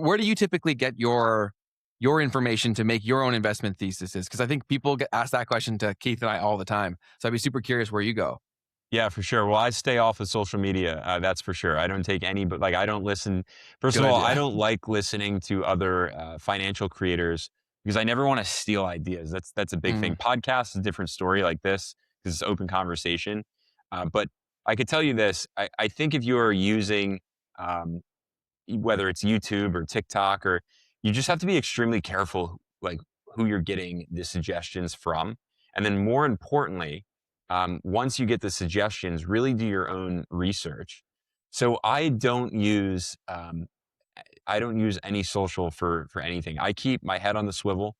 where do you typically get your information to make your own investment theses? Because I think people get asked that question to Keith and I all the time. So I'd be super curious where you go. Yeah, for sure. Well, I stay off of social media. That's for sure. I don't take any, but like I don't listen. First Good of all, idea. I don't like listening to other financial creators because I never want to steal ideas. That's a big thing. Podcast is a different story like this because it's open conversation. But I could tell you this. I think if you are using whether it's YouTube or TikTok, or you just have to be extremely careful like who you're getting the suggestions from. And then more importantly, once you get the suggestions, really do your own research. So I don't use any social for anything. I keep my head on the swivel.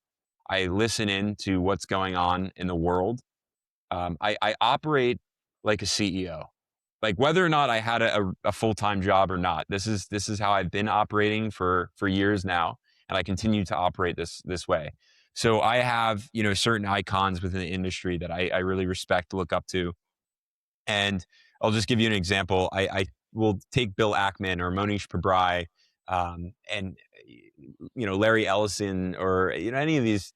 I listen in to what's going on in the world. I operate like a CEO. Like whether or not I had a full-time job or not, this is how I've been operating for years now, and I continue to operate this way. So I have, certain icons within the industry that I really respect, look up to. And I'll just give you an example. I will take Bill Ackman or Monish Pabrai, and Larry Ellison, or any of these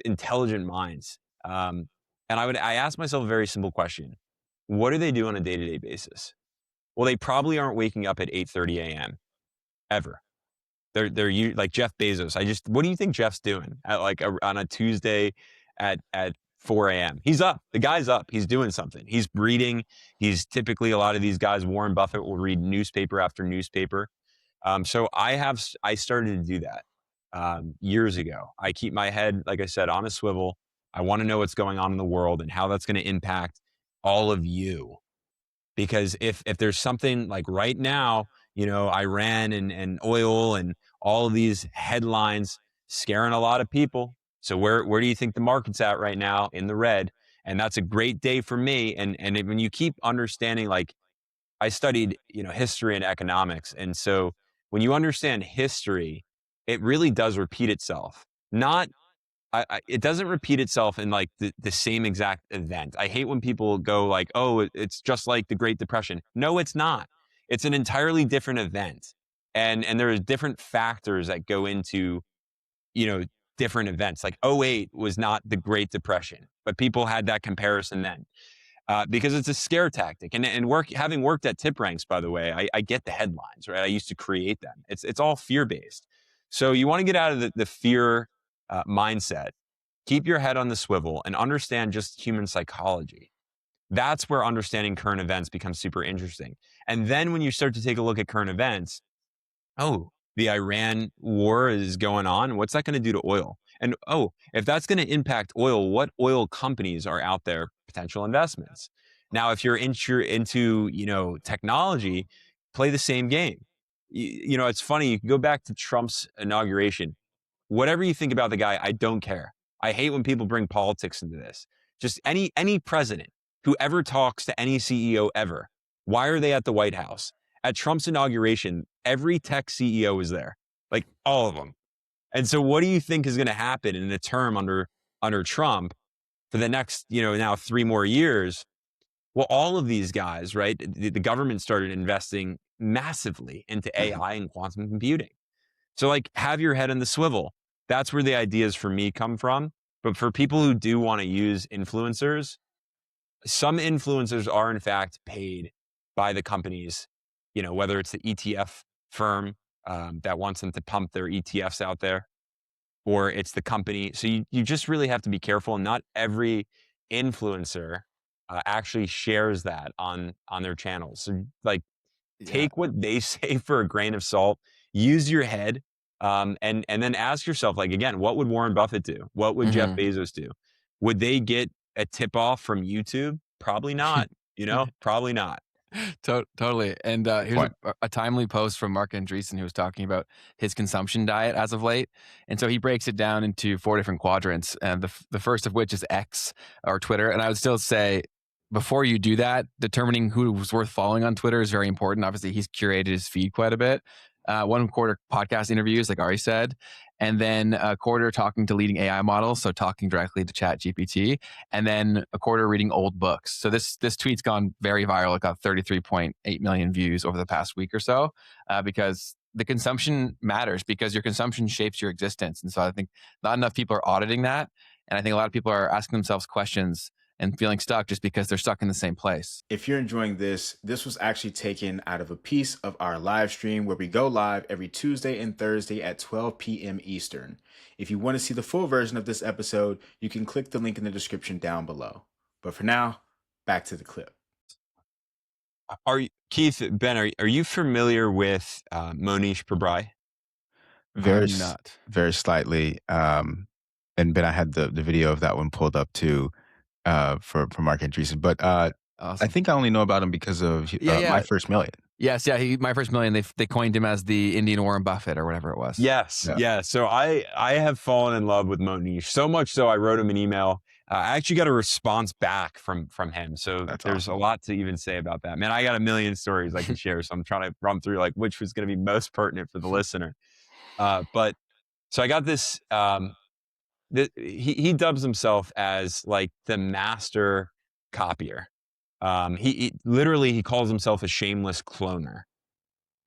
intelligent minds. And I ask myself a very simple question: what do they do on a day-to-day basis? Well, they probably aren't waking up at 8:30 a.m. ever. They're like Jeff Bezos. What do you think Jeff's doing at on a Tuesday at 4 a.m.? He's up. The guy's up. He's doing something. He's reading. He's typically, a lot of these guys, Warren Buffett will read newspaper after newspaper. So I started to do that years ago. I keep my head, like I said, on a swivel. I want to know what's going on in the world and how that's going to impact all of you. Because if there's something like right now, Iran and oil and all of these headlines scaring a lot of people. So where do you think the market's at right now? In the red. And that's a great day for me. And when you keep understanding, like I studied, history and economics. And so when you understand history, it really does repeat itself. It doesn't repeat itself in like the same exact event. I hate when people go like, oh, it's just like the Great Depression. No, it's not. It's an entirely different event. And there are different factors that go into, different events. Like '08 was not the Great Depression, but people had that comparison then. Because it's a scare tactic. And having worked at Tip Ranks, by the way, I get the headlines, right? I used to create them. It's all fear-based. So you want to get out of the fear mindset, keep your head on the swivel, and understand just human psychology. That's where understanding current events becomes super interesting. And then when you start to take a look at current events, oh, the Iran war is going on. What's that going to do to oil? And if that's going to impact oil, what oil companies are out there, potential investments? Now, if you're into technology, play the same game. It's funny. You can go back to Trump's inauguration. Whatever you think about the guy, I don't care. I hate when people bring politics into this. Just any president who ever talks to any CEO ever, why are they at the White House? At Trump's inauguration, every tech CEO was there, like all of them. And so what do you think is going to happen in a term under Trump for the next, now 3 more years? Well, all of these guys, right? The government started investing massively into AI and quantum computing. So like, have your head in the swivel. That's where the ideas for me come from. But for people who do want to use influencers, some influencers are in fact paid by the companies, whether it's the ETF firm that wants them to pump their ETFs out there, or it's the company. So you just really have to be careful. And not every influencer actually shares that on their channels. So like, take what they say for a grain of salt, use your head, and then ask yourself, like, again, what would Warren Buffett do? What would Jeff Bezos do? Would they get a tip off from YouTube? Probably not, probably not. Totally. And here's a timely post from Mark Andreessen, who was talking about his consumption diet as of late. And so he breaks it down into 4 different quadrants. And the first of which is X, or Twitter. And I would still say, before you do that, determining who's worth following on Twitter is very important. Obviously, he's curated his feed quite a bit. 1 quarter podcast interviews, like Ari said, and then a quarter talking to leading AI models, so talking directly to ChatGPT, and then a quarter reading old books. So this tweet's gone very viral. It got 33.8 million views over the past week or so, because the consumption matters because your consumption shapes your existence. And so I think not enough people are auditing that. And I think a lot of people are asking themselves questions and feeling stuck just because they're stuck in the same place. If you're enjoying this was actually taken out of a piece of our live stream where we go live every Tuesday and Thursday at 12 p.m. Eastern. If you want to see the full version of this episode, you can click the link in the description down below. But for now, back to the clip. Keith, Ben, are you familiar with Monish Pabrai? I'm not. Very slightly. And Ben, I had the video of that one pulled up too for Mark Andreessen. But Awesome. I think I only know about him because of My First Million. Yes, yeah, My First Million. They coined him as the Indian Warren Buffett or whatever it was. Yes, yeah. So I have fallen in love with Monish, so much so I wrote him an email. I actually got a response back from him. So there's a lot to even say about that. Man, I got a million stories I can share. So I'm trying to run through like which was going to be most pertinent for the listener. But so I got this. He dubs himself as like the master copier. He literally calls himself a shameless cloner.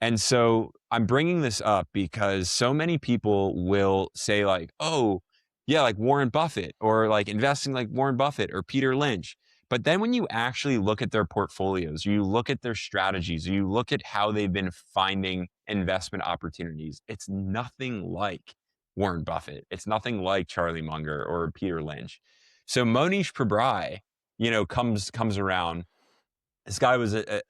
And so I'm bringing this up because so many people will say like, oh, yeah, like Warren Buffett or like investing like Warren Buffett or Peter Lynch. But then when you actually look at their portfolios, you look at their strategies, you look at how they've been finding investment opportunities, it's nothing like Warren Buffett. It's nothing like Charlie Munger or Peter Lynch. So Monish Pabrai, comes around. This guy was a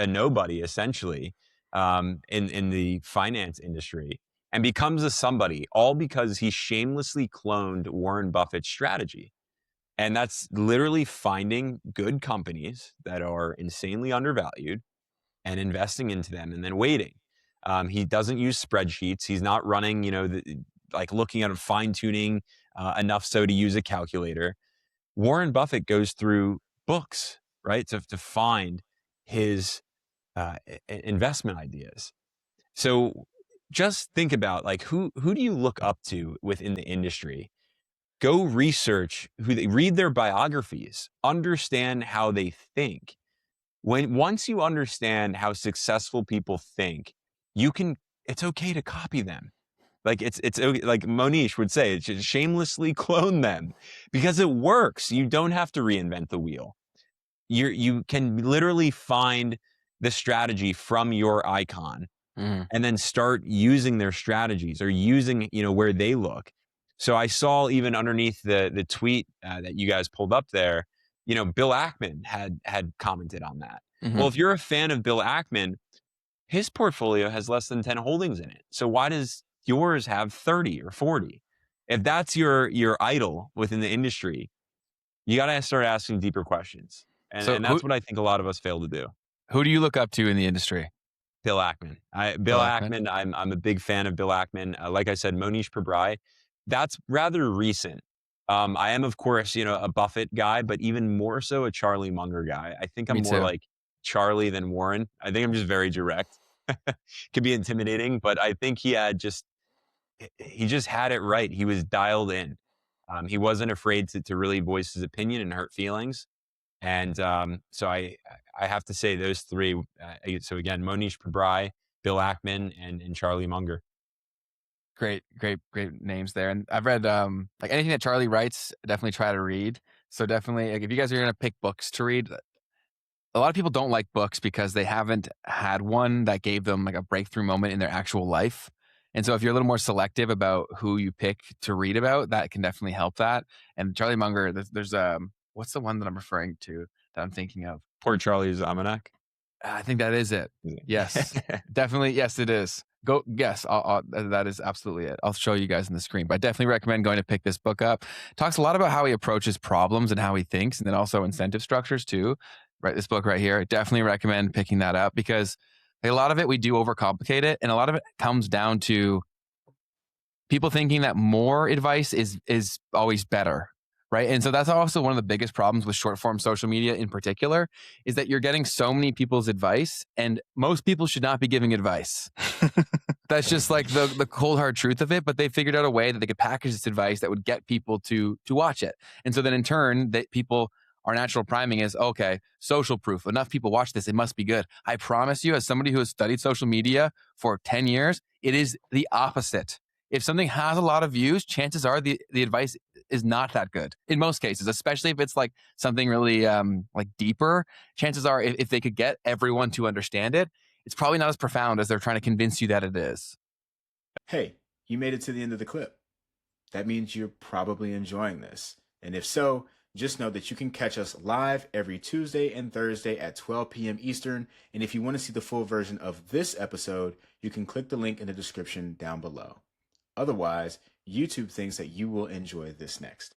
nobody essentially in the finance industry and becomes a somebody, all because he shamelessly cloned Warren Buffett's strategy. And that's literally finding good companies that are insanely undervalued and investing into them and then waiting. He doesn't use spreadsheets. He's not running, like looking at fine tuning enough so to use a calculator. Warren Buffett goes through books, right, to find his investment ideas. So just think about like who do you look up to within the industry? Go research who they read their biographies, understand how they think. Once you understand how successful people think, it's okay to copy them. Like it's okay, like Monish would say, it's just shamelessly clone them because it works. You don't have to reinvent the wheel. You can literally find the strategy from your icon and then start using their strategies or using, where they look. So I saw even underneath the tweet that you guys pulled up there, Bill Ackman had commented on that. Mm-hmm. Well, if you're a fan of Bill Ackman, his portfolio has less than 10 holdings in it. So why does yours have 30 or 40? If that's your idol within the industry, you got to start asking deeper questions. And that's what I think a lot of us fail to do. Who do you look up to in the industry? Bill Ackman. Bill Ackman. I'm a big fan of Bill Ackman. Like I said, Monish Pabrai. That's rather recent. I am, of course, a Buffett guy, but even more so a Charlie Munger guy. I think I'm more like Charlie than Warren. I think I'm just very direct. Could be intimidating, but I think he just had it right. He was dialed in. He wasn't afraid to really voice his opinion and hurt feelings. And so I have to say those three. So again, Monish Pabrai, Bill Ackman, and Charlie Munger. Great names there. And I've read like anything that Charlie writes, definitely try to read. So definitely, like if you guys are going to pick books to read, a lot of people don't like books because they haven't had one that gave them like a breakthrough moment in their actual life. And so if you're a little more selective about who you pick to read about, that can definitely help that. And Charlie Munger, there's what's the one that I'm referring to that I'm thinking of? Poor Charlie's Almanac. I think that is it. Yes, definitely. Yes, it is. Go. Yes, that is absolutely it. I'll show you guys on the screen, but I definitely recommend going to pick this book up. Talks a lot about how he approaches problems and how he thinks, and then also incentive structures too. Right, this book right here. I definitely recommend picking that up because a lot of it we do overcomplicate it, and a lot of it comes down to people thinking that more advice is always better. Right. And so that's also one of the biggest problems with short form social media in particular is that you're getting so many people's advice and most people should not be giving advice. That's just like the cold hard truth of it. But they figured out a way that they could package this advice that would get people to watch it. And so then in turn that people our natural priming is, okay, social proof. Enough people watch this. It must be good. I promise you, as somebody who has studied social media for 10 years, it is the opposite. If something has a lot of views, chances are the advice is not that good in most cases, especially if it's like something really like deeper. Chances are if they could get everyone to understand it, it's probably not as profound as they're trying to convince you that it is. Hey, you made it to the end of the clip. That means you're probably enjoying this. And if so, just know that you can catch us live every Tuesday and Thursday at 12 p.m. Eastern. And if you want to see the full version of this episode, you can click the link in the description down below. Otherwise, YouTube thinks that you will enjoy this next.